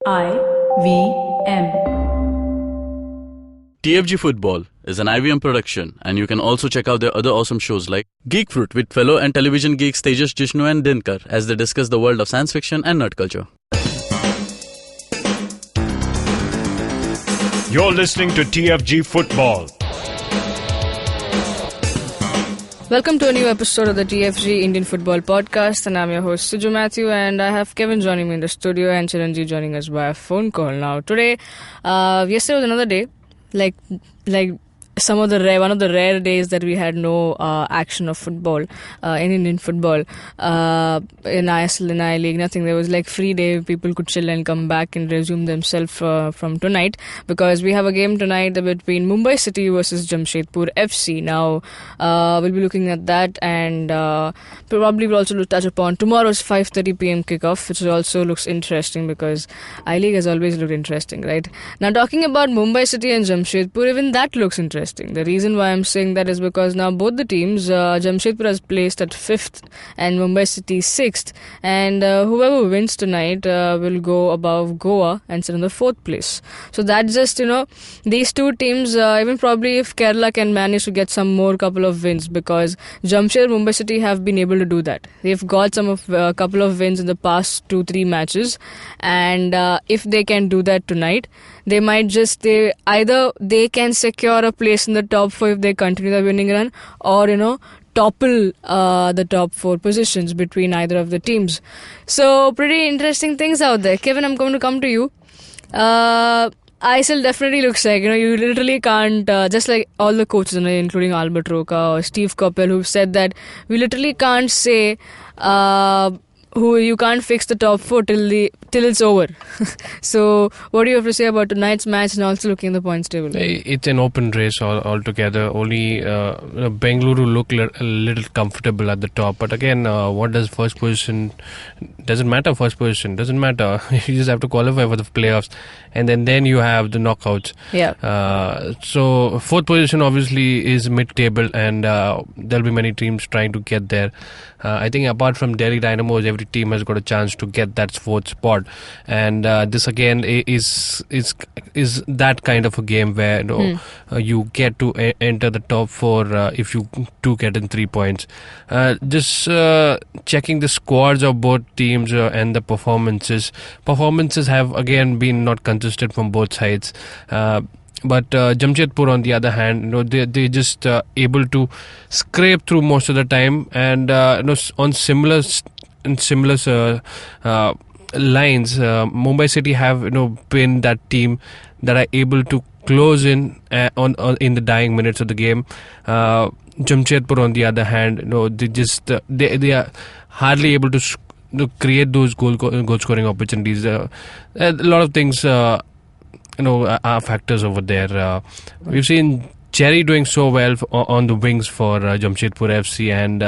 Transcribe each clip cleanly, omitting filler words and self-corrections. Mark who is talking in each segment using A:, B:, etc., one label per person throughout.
A: IVM.
B: TFG Football is an IVM production, and you can also check out their other awesome shows like Geek Fruit with fellow and television geeks Tejas, Jishnu and Dinkar as they discuss the world of science fiction and nerd culture.
C: You're listening to TFG Football.
D: Welcome to a new episode of the TFG Indian Football Podcast, and I'm your host Suju Matthew, and I have Kevin joining me in the studio and Chiranjeev joining us by a phone call. Now today, yesterday was another day, like one of the rare days that we had no action of football in Indian football in ISL and I League. Nothing. There was like free day. People could chill and come back and resume themselves from tonight, because we have a game tonight between Mumbai City versus Jamshedpur FC. Now we'll be looking at that, and probably we'll also touch upon tomorrow's 5:30 p.m. kickoff, which also looks interesting because I League has always looked interesting, right? Now talking about Mumbai City and Jamshedpur, even that looks interesting. The reason why I'm saying that is because now both the teams, Jamshedpur has placed at 5th and Mumbai City 6th, and whoever wins tonight will go above Goa and sit in the 4th place. So that's just, these two teams, even probably if Kerala can manage to get some more couple of wins, because Jamshedpur and Mumbai City have been able to do that. They've got a couple of wins in the past 2-3 matches, and if they can do that tonight, they might either they can secure a place in the top 4 if they continue the winning run, or topple the top 4 positions between either of the teams. So pretty interesting things out there. Kevin, I'm going to come to you. ISL definitely looks like, you literally can't, just like all the coaches, including Albert Roca or Steve Coppell, who've said that we literally can't say you can't fix the top 4 till it's over. So what do you have to say about tonight's match, and also looking at the points table?
E: It's an open race altogether. Only Bengaluru look a little comfortable at the top, but again, what does first position? Doesn't matter. First position doesn't matter. You just have to qualify for the playoffs, and then you have the knockouts.
D: Yeah.
E: So 4th position obviously is mid-table, and there'll be many teams trying to get there. I think apart from Delhi Dynamos, every team has got a chance to get that 4th spot, and this again is that kind of a game where you get to enter the top 4 if you do get in 3 points. Just checking the squads of both teams and the performances have again been not consistent from both sides. But Jamshedpur, on the other hand, they just able to scrape through most of the time, and on similar lines, Mumbai City have been that team that are able to close in in the dying minutes of the game. Jamshedpur, on the other hand, they are hardly able to create those goal scoring opportunities. A lot of things. Are factors over there. We've seen Cherry doing so well on the wings for Jamshedpur FC, and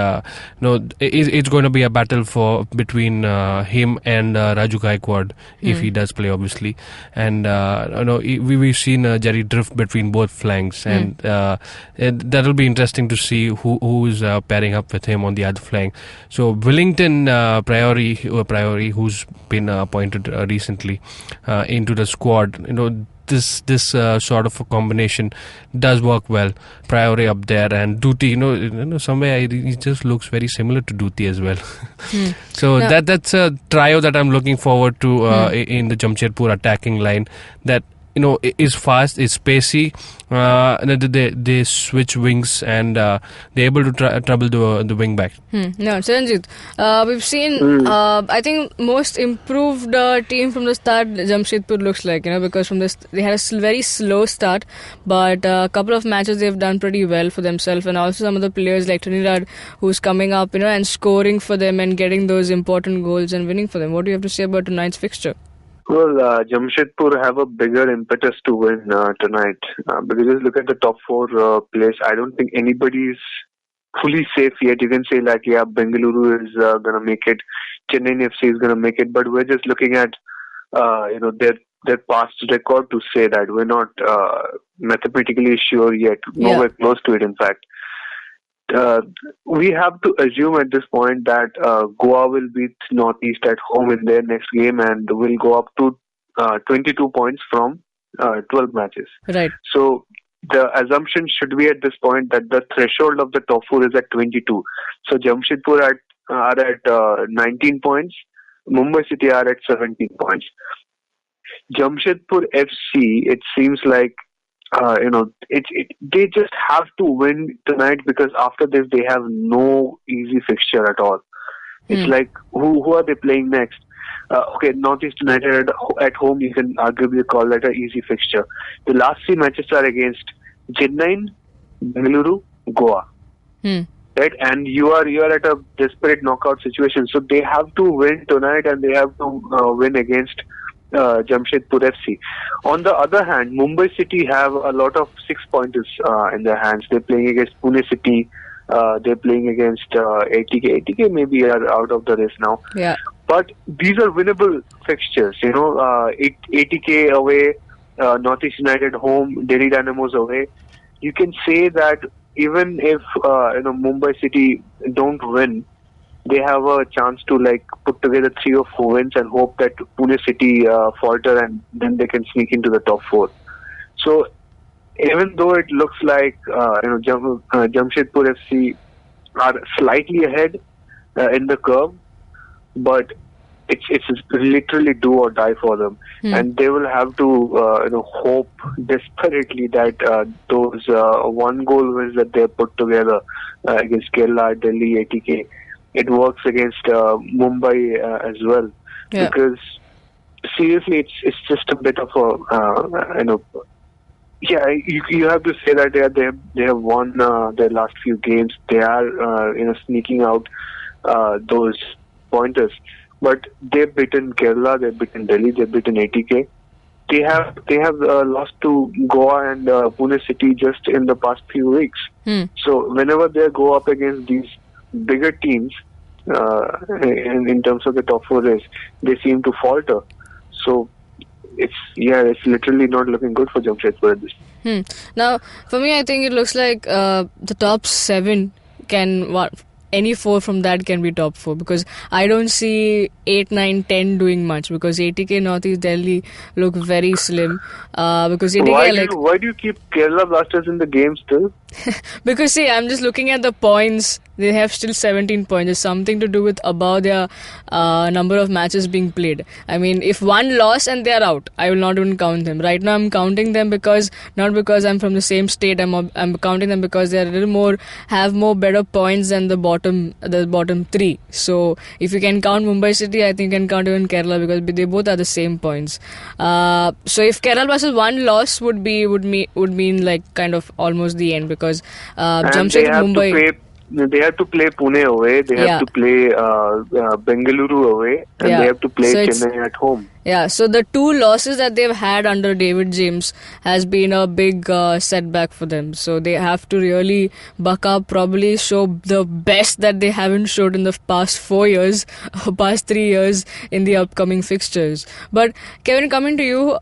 E: it's going to be a battle between him and Raju Gaikwad if he does play, obviously. And we've seen Jerry drift between both flanks, and that'll be interesting to see who's pairing up with him on the other flank. So Wellington Priory, who's been appointed recently into the squad, this sort of a combination does work well. Priory up there, and Duty, somewhere he just looks very similar to Duty as well. So that's a trio that I'm looking forward to in the Jamshedpur attacking line. That is fast, is spacey. They switch wings, and they're able to trouble the wing back.
D: No, Chiranjeev, we've seen I think most improved team from the start Jamshedpur looks like, because from this they had a very slow start, but a couple of matches they've done pretty well for themselves, and also some of the players like Trinidad who's coming up and scoring for them and getting those important goals and winning for them. What do you have to say about tonight's fixture?
F: Well, Jamshedpur have a bigger impetus to win tonight, because just look at the top 4 place. I don't think anybody's fully safe yet. You can say Bengaluru is going to make it, Chennai FC is going to make it, but we're just looking at their past record to say that we're not mathematically sure yet. Nowhere close to it, in fact. We have to assume at this point that Goa will beat Northeast at home in their next game and will go up to 22 points from 12 matches.
D: Right.
F: So the assumption should be at this point that the threshold of the top 4 is at 22. So Jamshedpur are at 19 points. Mumbai City are at 17 points. Jamshedpur FC, it seems like they just have to win tonight, because after this they have no easy fixture at all. It's like who are they playing next? Okay, Northeast United at home, you can arguably call that an easy fixture. The last 3 matches are against Chennai, Bengaluru, Goa. Right, and you are at a desperate knockout situation. So they have to win tonight, and they have to win against Jamshedpur FC. On the other hand, Mumbai City have a lot of 6-pointers in their hands. They're playing against Pune City. They're playing against ATK. ATK maybe are out of the race now.
D: Yeah.
F: But these are winnable fixtures. ATK away, Northeast United home, Delhi Dynamos away. You can say that even if Mumbai City don't win, they have a chance to put together 3 or 4 wins and hope that Pune City falter, and then they can sneak into the top 4. So even though it looks like Jamshedpur FC are slightly ahead in the curve, but it's literally do or die for them, and they will have to hope desperately that those 1-goal wins that they put together against Kerala, Delhi, ATK, it works against Mumbai as well.
D: Yeah.
F: Because seriously, it's just a bit of a you have to say that they have won their last few games. They are sneaking out those pointers. But they've beaten Kerala, they've beaten Delhi, they've beaten ATK. They have lost to Goa and Pune City just in the past few weeks. So whenever they go up against these bigger teams in terms of the top 4 race, they seem to falter. So it's literally not looking good for Jamshedpur at this.
D: Now, for me, I think it looks like the top 7 can any 4 from that can be top 4, because I don't see 8, 9, 10 doing much, because ATK, Northeast, Delhi look very slim. Because ATK
F: why do you keep Kerala Blasters in the game still?
D: Because see, I'm just looking at the points. They have still 17 points. It's something to do with about their number of matches being played. I mean, if one loss and they're out, I will not even count them. Right now, I'm counting them not because I'm from the same state. I'm counting them because they're a little have more better points than the bottom 3. So if you can count Mumbai City, I think you can count even Kerala, because they both are the same points. So if Kerala versus one loss would mean like kind of almost the end, because Jamshedpur, Mumbai.
F: They have to play Pune away, they have to play Bengaluru away, and they have to play Chennai at home.
D: Yeah, so the 2 losses that they've had under David James has been a big setback for them. So they have to really buck up, probably show the best that they haven't showed in the past 4 years, past 3 years in the upcoming fixtures. But Kevin, coming to you,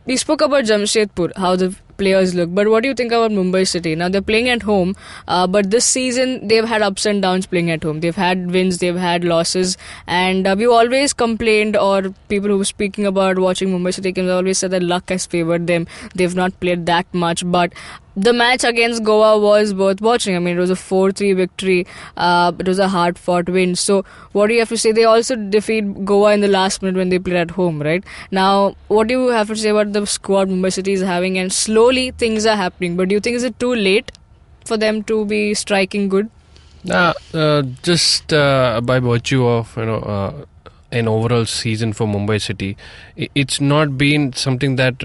D: we spoke about Jamshedpur, how the players look, but what do you think about Mumbai City? Now they're playing at home, but this season they've had ups and downs playing at home. They've had wins, they've had losses, and we've always complained, or people who were speaking about watching Mumbai City games always said that luck has favoured them. They've not played that much, but the match against Goa was worth watching. I mean, it was a 4-3 victory. It was a hard-fought win. So, what do you have to say? They also defeat Goa in the last minute when they played at home, right? Now, what do you have to say about the squad Mumbai City is having? And slowly things are happening. But do you think is it too late for them to be striking good?
E: Just by virtue of an overall season for Mumbai City, it's not been something that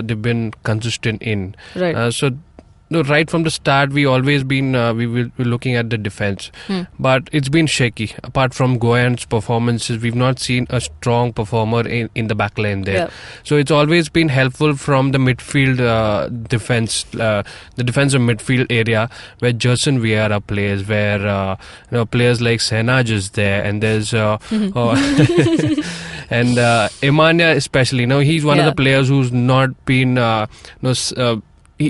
E: they've been consistent in.
D: Right.
E: So right from the start, we always been we're looking at the defense, but it's been shaky. Apart from Goyan's performances, we've not seen a strong performer in the back line there.
D: Yeah.
E: So it's always been helpful from the midfield defense, the defensive midfield area where Jerson Vieira plays, where players like Senaj is there, and there's and Emania especially. He's one of the players who's not been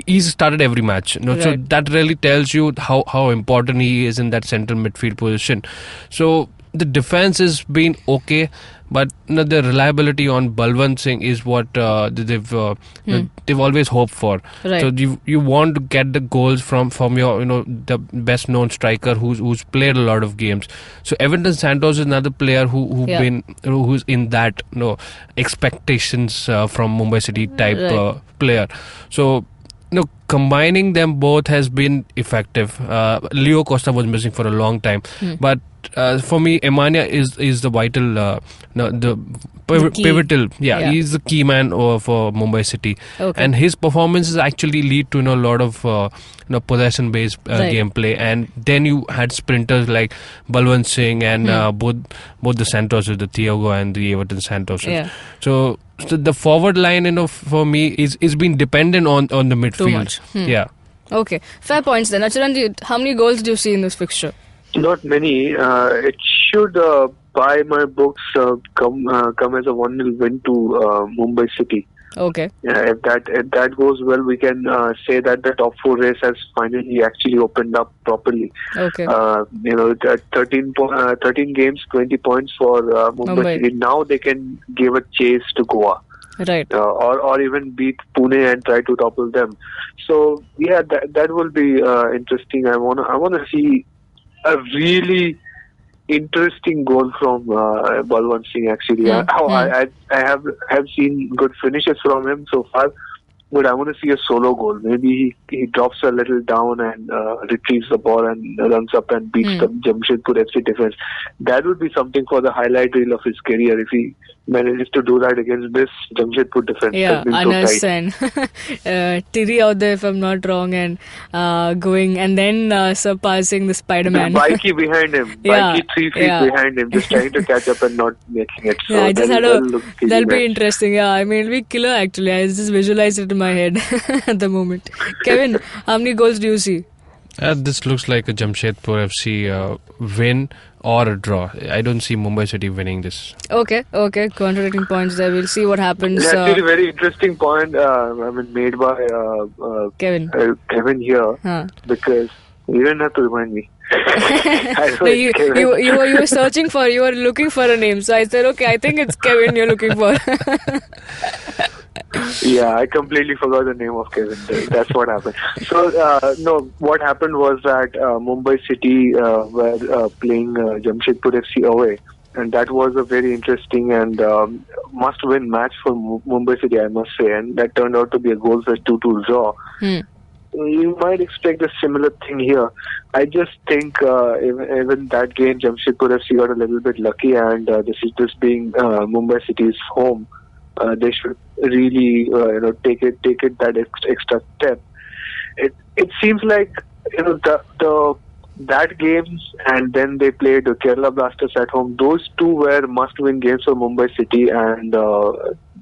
E: he's started every match.
D: Right.
E: So that really tells you how important he is in that central midfield position. So the defense has been okay, but the reliability on Balwant Singh is what they've always hoped for.
D: Right.
E: So you want to get the goals from your the best known striker who's played a lot of games. So Everton Santos is another player who's in that expectations from Mumbai City type player. So combining them both has been effective. Leo Costa was missing for a long time, but for me, Emania is the vital, pivotal. Yeah, he's the key man for Mumbai City, and his performances actually lead to a lot of possession-based gameplay. And then you had sprinters like Balwant Singh and both the Santoses, the Thiago and the Everton Santoses.
D: Yeah.
E: So the forward line, for me, is being dependent on the midfield.
D: Too much.
E: Yeah.
D: Okay, fair points then. Acharanji, how many goals do you see in this fixture?
F: Not many. It should, by my books, come as a 1-0 win to Mumbai City.
D: Okay.
F: If that goes well, we can say that the top 4 race has finally actually opened up properly.
D: Okay.
F: 13 games, 20 points for Mumbai City. Now they can give a chase to Goa.
D: Right.
F: Or even beat Pune and try to topple them. So yeah, that will be interesting. I wanna see a really interesting goal from Balwant Singh. Actually, I have seen good finishes from him so far, but I want to see a solo goal. Maybe he drops a little down and retrieves the ball and runs up and beats the Jamshedpur FC defense. That would be something for the highlight reel of his career if he manages to do that against this Jamshedpur defense.
D: Yeah, Anas and Tiri out there, if I'm not wrong, and going and then surpassing the Spider-Man.
F: Mikey behind him. Mikey 3 feet behind him, just trying to catch up and not making it. So
D: I just that'll be interesting. Yeah, I mean, it'll be killer actually. I just visualized it in my head at the moment. Kevin, how many goals do you see?
E: This looks like a Jamshedpur FC win or a draw. I don't see Mumbai City winning this.
D: Okay. Contradicting points there. We'll see what happens.
F: That's actually a very interesting point made by
D: Kevin
F: here, because you didn't have to remind me.
D: No, you were searching for, you were looking for a name. So I said, okay, I think it's Kevin you're looking for.
F: Yeah, I completely forgot the name of Kevin. That's what happened. So, what happened was that Mumbai City were playing Jamshedpur FC away. And that was a very interesting and must-win match for Mumbai City, I must say. And that turned out to be a goal-fest 2-2 draw. You might expect a similar thing here. I just think even that game, Jamshedpur FC got a little bit lucky, and this being Mumbai City's home, they should really take it that extra step. It seems like that game, and then they played Kerala Blasters at home. Those two were must-win games for Mumbai City, and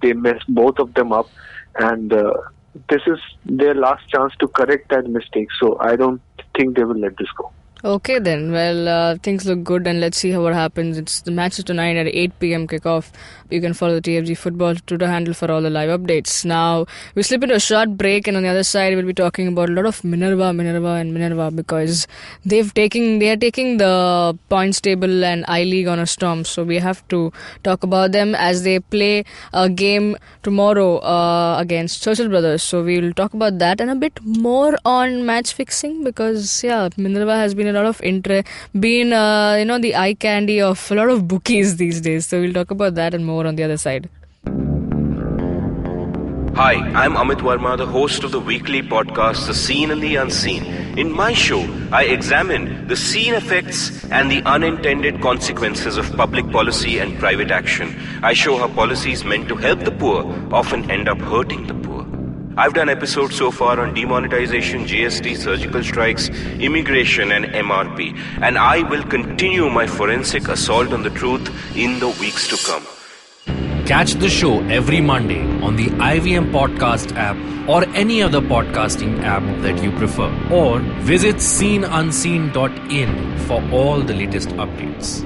F: they messed both of them up. And this is their last chance to correct that mistake. So I don't think they will let this go.
D: Okay then, well, things look good and let's see what happens. It's the match tonight at 8 p.m. kickoff. You can follow the TFG Football Twitter handle for all the live updates. Now, we slip into a short break, and on the other side, we'll be talking about a lot of Minerva because they are taking the points table and I-League on a storm. So we have to talk about them as they play a game tomorrow against Churchill Brothers. So we'll talk about that and a bit more on match fixing because, Minerva has been a lot of the eye candy of a lot of bookies these days. So we'll talk about that and more on the other side.
A: Hi, I'm Amit Verma, the host of the weekly podcast The Seen and the Unseen. In my show, I examine the seen effects and the unintended consequences of public policy and private action. I show how policies meant to help the poor often end up hurting the poor. I've done episodes so far on demonetization, GST, surgical strikes, immigration and MRP. And I will continue my forensic assault on the truth in the weeks to come.
G: Catch the show every Monday on the IVM Podcast app or any other podcasting app that you prefer. Or visit seenunseen.in for all the latest updates.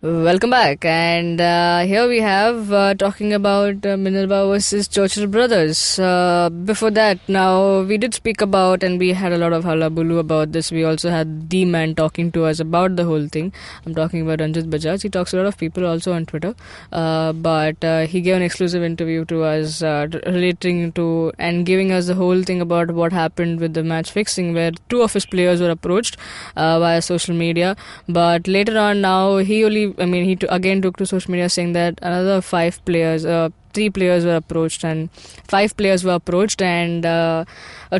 D: Welcome back, and here we have talking about Minerva versus Churchill Brothers. Before that, now we did speak about, and we had a lot of hullabaloo about this. We also had the man talking to us about the whole thing. I'm talking about Ranjit Bajaj. He talks to a lot of people also on Twitter, but he gave an exclusive interview to us relating to and giving us the whole thing about what happened with the match fixing, where two of his players were approached via social media, but later on now he again took to social media saying that another 5 players, 3 players were approached and 5 players were approached, and a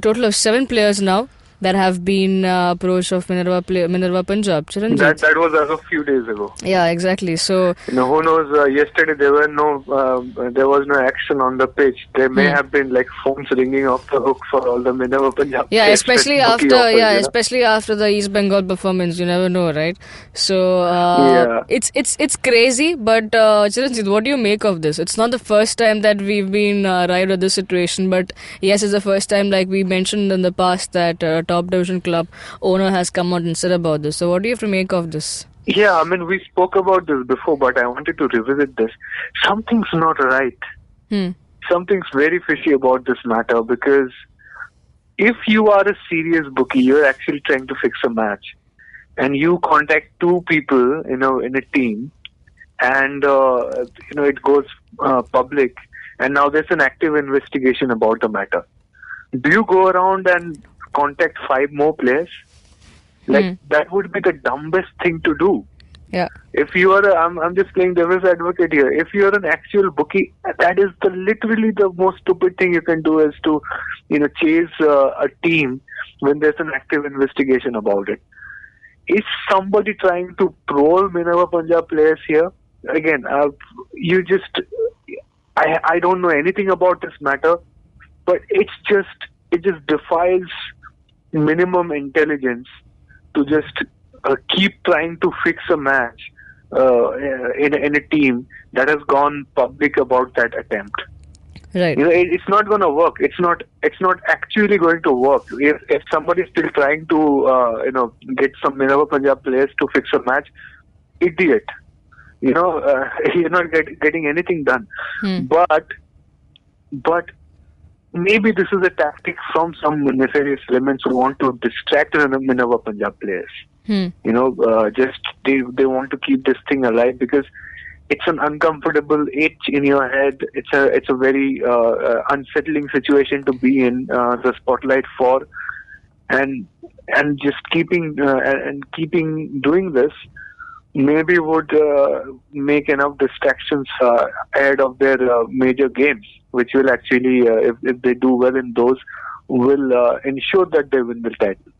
D: total of 7 players now that have been approached of Minerva Punjab. Chiranjit.
F: That was as of few days ago.
D: Yeah, exactly. So
F: who knows? Yesterday there was no action on the pitch. There may have been like phones ringing off the hook for all the Minerva Punjab.
D: Yeah, especially after the East Bengal performance. You never know, right? So it's crazy. But Chiranjit, what do you make of this? It's not the first time that we've been arrived at this situation, but yes, it's the first time, like we mentioned in the past, that top division club owner has come out and said about this. So what do you have to make of this?
F: Yeah, we spoke about this before, but I wanted to revisit this. Something's not right. Something's very fishy about this matter, because if you are a serious bookie, you're actually trying to fix a match, and you contact 2 people, in a team, and it goes public, and now there's an active investigation about the matter. Do you go around and contact 5 more players? That would be the dumbest thing to do.
D: Yeah.
F: If you are, I'm just playing devil's advocate here. If you are an actual bookie, that is literally the most stupid thing you can do, is to, chase a team when there's an active investigation about it. Is somebody trying to troll Minerva Punjab players here? Again, I don't know anything about this matter, but it just defies minimum intelligence to just keep trying to fix a match in a team that has gone public about that attempt.
D: Right.
F: It's not going to work. It's not actually going to work. If somebody's still trying to get some Minerva Punjab players to fix a match, idiot. You're not getting anything done. But maybe this is a tactic from some nefarious elements who want to distract the Minerva Punjab players. Just they want to keep this thing alive, because it's an uncomfortable itch in your head. It's a very unsettling situation to be in the spotlight for, and just keeping doing this maybe would make enough distractions ahead of their major games, which will actually, if they do well in those, will ensure that they win the title.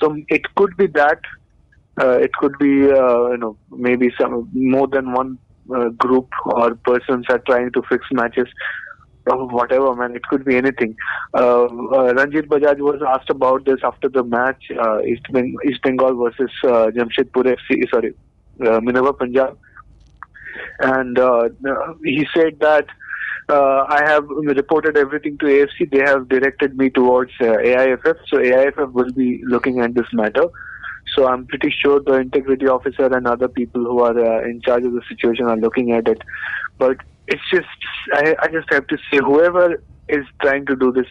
F: So it could be that. It could be, maybe some more than one group or persons are trying to fix matches. Whatever, man, it could be anything. Ranjit Bajaj was asked about this after the match, East Bengal versus Jamshedpur FC, Minerva Punjab, and he said that I have reported everything to AFC. They have directed me towards AIFF, so AIFF will be looking at this matter. So I'm pretty sure the integrity officer and other people who are in charge of the situation are looking at it. But it's just, I just have to say, whoever is trying to do this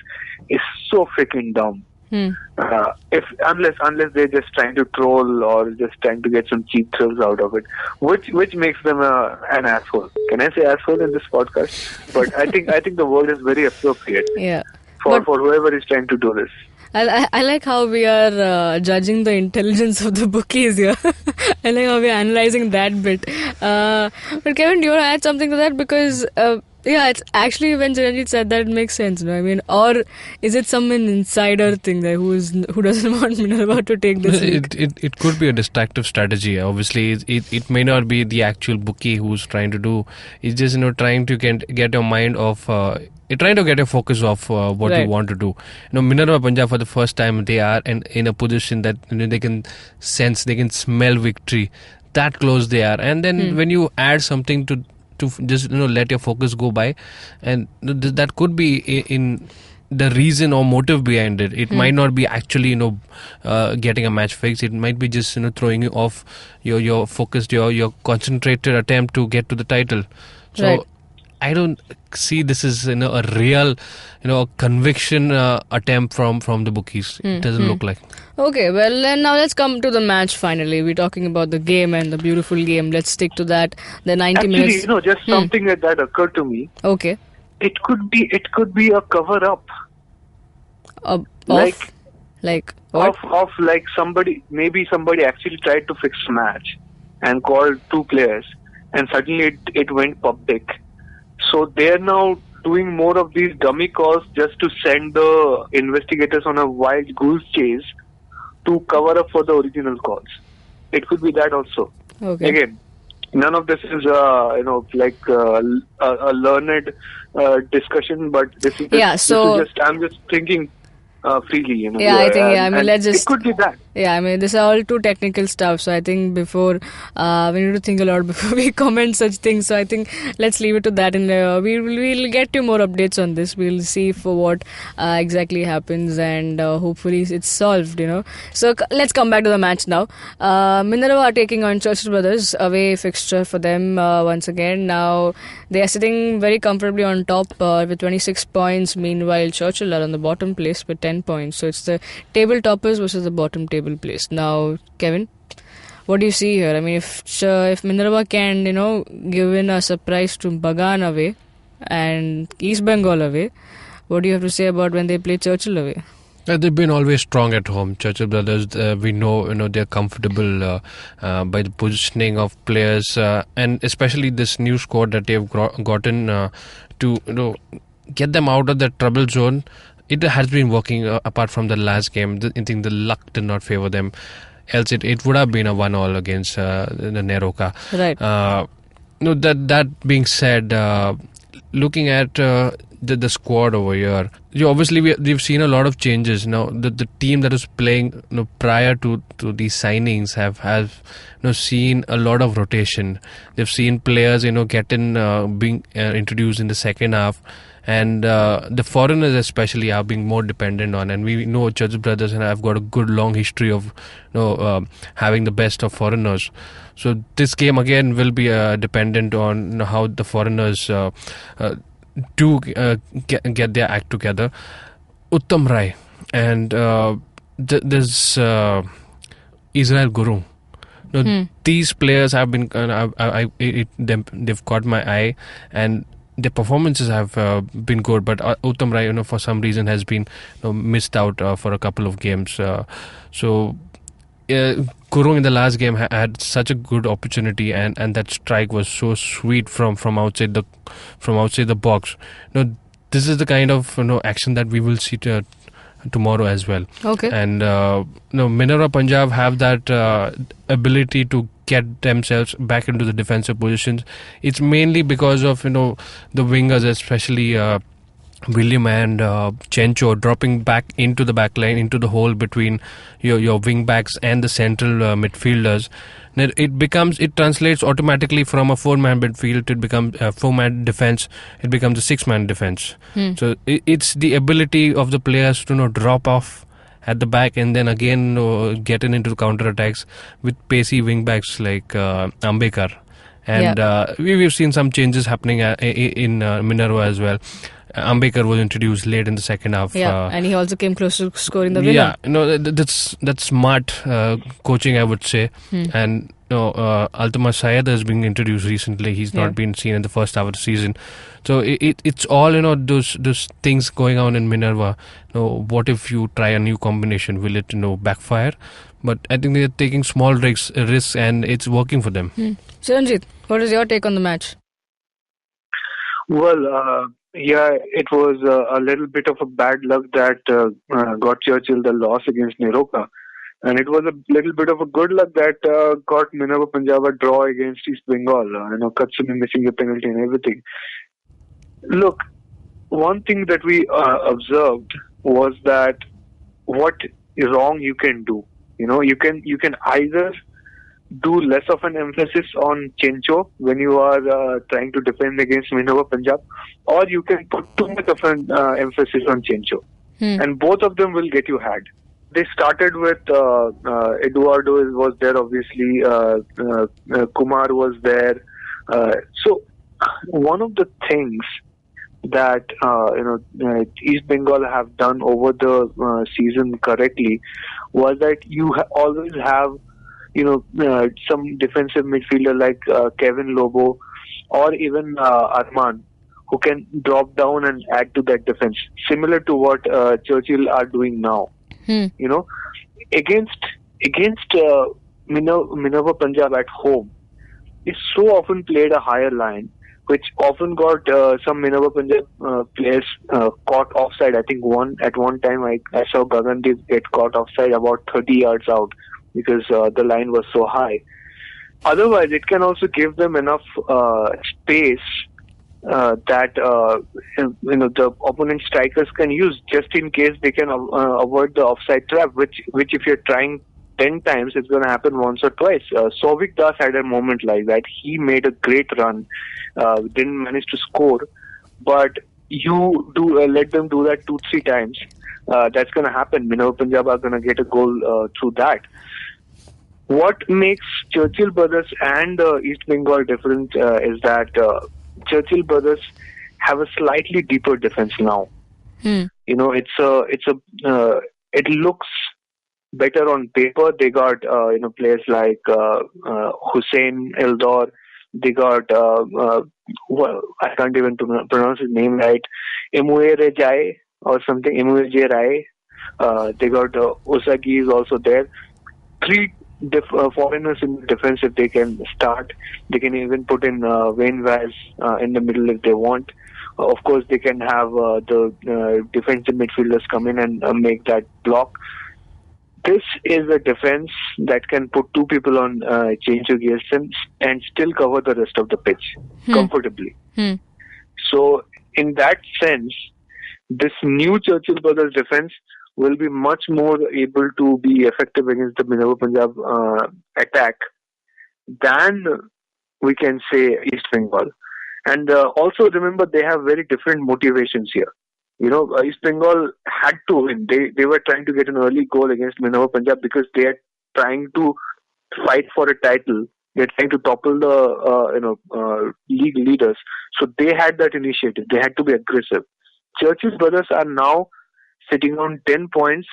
F: is so freaking dumb. Unless they're just trying to troll or just trying to get some cheap thrills out of it, which makes them an asshole. Can I say asshole in this podcast? But I think the word is very appropriate.
D: Yeah.
F: For whoever is trying to do this.
D: I like how we are judging the intelligence of the bookies here. I like how we are analysing that bit. But Kevin, do you want to add something to that? Because it's actually, when Chiranjit said that, it makes sense. Or is it some insider thing that who doesn't want Minerva to take this league?
E: It could be a distractive strategy. Obviously, it may not be the actual bookie who's trying to do. It's just trying to get your mind off. Trying to get a focus of what you want to do. Minerva Punjab, for the first time, they are in a position that they can sense, they can smell victory. That close they are, and then when you add something to just let your focus go by, and that could be in the reason or motive behind it. It might not be actually, getting a match fixed. It might be just, throwing you off your focused, your concentrated attempt to get to the title. So
D: Right.
E: I don't see this as, a real, conviction attempt from the bookies. It doesn't look like.
D: Okay, well then now let's come to the match finally. We're talking about the game and the beautiful game. Let's stick to that. The 90
F: Actually,
D: minutes.
F: just something that occurred to me.
D: Okay.
F: It could be a cover up
D: Off?
F: Like-
D: Like what?
F: of like somebody actually tried to fix a match and called two players, and suddenly it went public. So they're now doing more of these dummy calls just to send the investigators on a wild goose chase to cover up for the original calls. It could be that also.
D: Okay.
F: Again, none of this is a learned discussion, but this is
D: Yeah, so-
F: I'm just thinking freely.
D: Yeah, I think, I mean,
F: and
D: let's just-
F: it could be that.
D: Yeah, I mean, this are all too technical stuff. So I think before we need to think a lot before we comment such things. So I think let's leave it to that, and we'll get you more updates on this. We'll see for what exactly happens, and hopefully it's solved. So let's come back to the match now. Minerva are taking on Churchill Brothers, away fixture for them once again. Now they are sitting very comfortably on top with 26 points. Meanwhile, Churchill are on the bottom place with 10 points. So it's the table toppers versus the bottom table place. Now, Kevin, what do you see here? I mean, if Minerva can, give in a surprise to Bagan away and East Bengal away, what do you have to say about when they play Churchill away?
E: They've been always strong at home. Churchill Brothers, we know, they're comfortable by the positioning of players, and especially this new squad that they've gotten to, get them out of the trouble zone. It has been working apart from the last game. I think the luck did not favor them. Else it would have been a 1-1 against the Neroka.
D: Right.
E: That being said, looking at the squad over here, obviously we've seen a lot of changes. Now the team that is playing prior to these signings have seen a lot of rotation. They've seen players get in being introduced in the second half. And the foreigners especially are being more dependent on, and we know Churchill Brothers and have got a good long history of having the best of foreigners. So this game again will be dependent on how the foreigners do get their act together. Uttam Rai and there's Israel Guru. These players have been they've caught my eye, and their performances have been good, but Uttam Rai, for some reason has been missed out for a couple of games. So Kurung in the last game had such a good opportunity, and that strike was so sweet from outside the box. This is the kind of action that we will see tomorrow as well.
D: Okay.
E: And Minerva Punjab have that ability to get themselves back into the defensive positions. It's mainly because of the wingers, especially William and Chencho, dropping back into the back line, into the hole between your wing backs and the central midfielders. It translates automatically from a 4-man midfield. It becomes a 4-man defense. It becomes a 6-man defense. So it's the ability of the players to drop off at the back and then again getting into the counter attacks with pacey wing backs like Ambekar. And we've seen some changes happening in Minerva as well. Ambekar was introduced late in the second half.
D: Yeah, and he also came close to scoring the winner.
E: Yeah, that's smart coaching, I would say. And Altamas Syed has been introduced recently. He's not been seen in the first half of the season. So it's all those things going on in Minerva. What if you try a new combination? Will it backfire? But I think they're taking small risks and it's working for them.
D: Chiranjit, what is your take on the match?
F: Well, it was a little bit of a bad luck that got Churchill the loss against Neroka. And it was a little bit of a good luck that got Minerva Punjab a draw against East Bengal. Katsumi missing the penalty and everything. Look, one thing that we observed was that what wrong you can do. You can either do less of an emphasis on Chencho when you are trying to defend against Minerva Punjab, or you can put too much of an emphasis on Chencho. And both of them will get you had. They started with Eduardo was there, obviously. Kumar was there. So one of the things that East Bengal have done over the season correctly was that you always have some defensive midfielder like Kevin Lobo or even Arman, who can drop down and add to that defense, similar to what Churchill are doing now. Against Minerva Punjab at home, is so often played a higher line, which often got some Minerva Punjab players caught offside. I think at one time I saw Gagandeep get caught offside about 30 yards out because the line was so high. Otherwise, it can also give them enough space that the opponent strikers can use just in case they can avoid the offside trap, which if you're trying 10 times, it's going to happen once or twice. Souvik Das had a moment like that. He made a great run, didn't manage to score, but you do let them do that 2-3 times. That's going to happen. Minerva Punjab are going to get a goal through that. What makes Churchill Brothers and East Bengal different is that Churchill Brothers have a slightly deeper defense now. It looks better on paper. They got players like Hussein Eldor. They got I can't even pronounce his name right. Emuere Jai or something. Emuere Rai. They got Osagi is also there. 3 foreigners in the defense. If they can start, they can even put in Wayne Vaz in the middle if they want. Of course, they can have the defensive midfielders come in and make that block. This is a defense that can put 2 people on change of gears and still cover the rest of the pitch comfortably. So, in that sense, this new Churchill Brothers defense will be much more able to be effective against the Minerva Punjab attack than we can say East Bengal. And also remember, they have very different motivations here. East Bengal had to win. They were trying to get an early goal against Minerva Punjab because they are trying to fight for a title. They're trying to topple the league leaders. So they had that initiative. They had to be aggressive. Churchill Brothers are now sitting on 10 points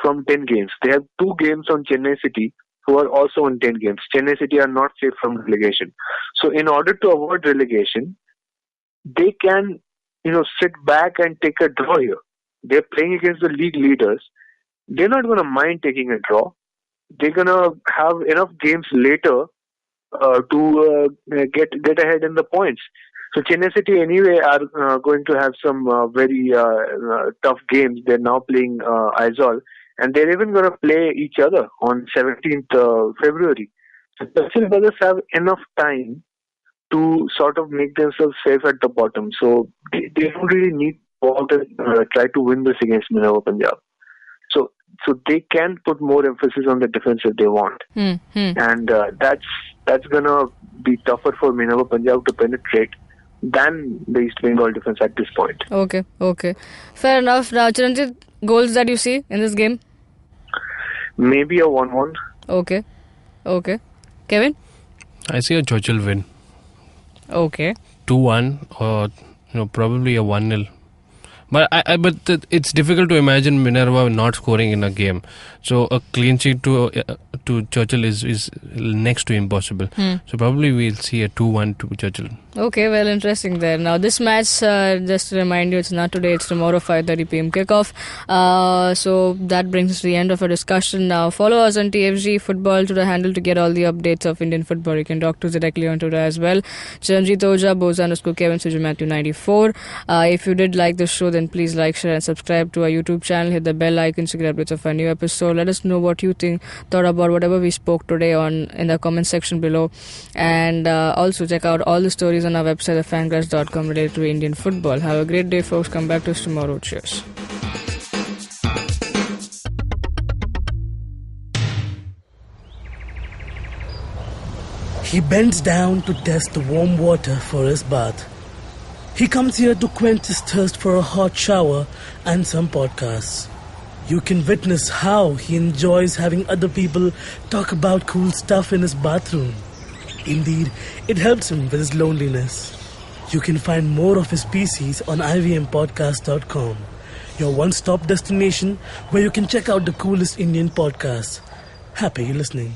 F: from 10 games. They have 2 games on Chennai City, who are also on 10 games. Chennai City are not safe from relegation. So in order to avoid relegation, they can, sit back and take a draw here. They're playing against the league leaders. They're not going to mind taking a draw. They're going to have enough games later to get ahead in the points. So Chennai City anyway are going to have some very tough games. They're now playing Aizawl, and they're even going to play each other on 17th February. So Churchill Brothers have enough time to sort of make themselves safe at the bottom. So they don't really need to try to win this against Minerva Punjab. So they can put more emphasis on the defense if they want. And that's going to be tougher for Minerva Punjab to penetrate than the East Bengal defense at this point.
D: Okay. Fair enough. Now, Chiranjit, goals that you see in this game?
F: Maybe a 1-1.
D: Okay. Kevin?
E: I see a Churchill win.
D: Okay.
E: 2-1 or probably a 1-0. But it's difficult to imagine Minerva not scoring in a game. So a clean sheet to Churchill is next to impossible. So probably we'll see a 2-1 to Churchill.
D: Okay, well, interesting there. Now, this match, just to remind you, it's not today, it's tomorrow, 5:30 p.m. kickoff. So that brings us to the end of our discussion. Now, follow us on TFG Football Twitter handle to get all the updates of Indian football. You can talk to us directly on Twitter as well. Chiranjit Oja, Boza_Kevin, Suju Matthew 94. If you did like the show, then please like, share and subscribe to our YouTube channel. Hit the bell icon to get updates of our new episode. Let us know what you thought about whatever we spoke today in the comment section below. And also check out all the stories on our website, thefangirls.com, related to Indian football. Have a great day, folks. Come back to us tomorrow. Cheers.
H: He bends down to test the warm water for his bath. He comes here to quench his thirst for a hot shower and some podcasts. You can witness how he enjoys having other people talk about cool stuff in his bathroom. Indeed, it helps him with his loneliness. You can find more of his species on ivmpodcast.com, your one-stop destination where you can check out the coolest Indian podcasts. Happy listening.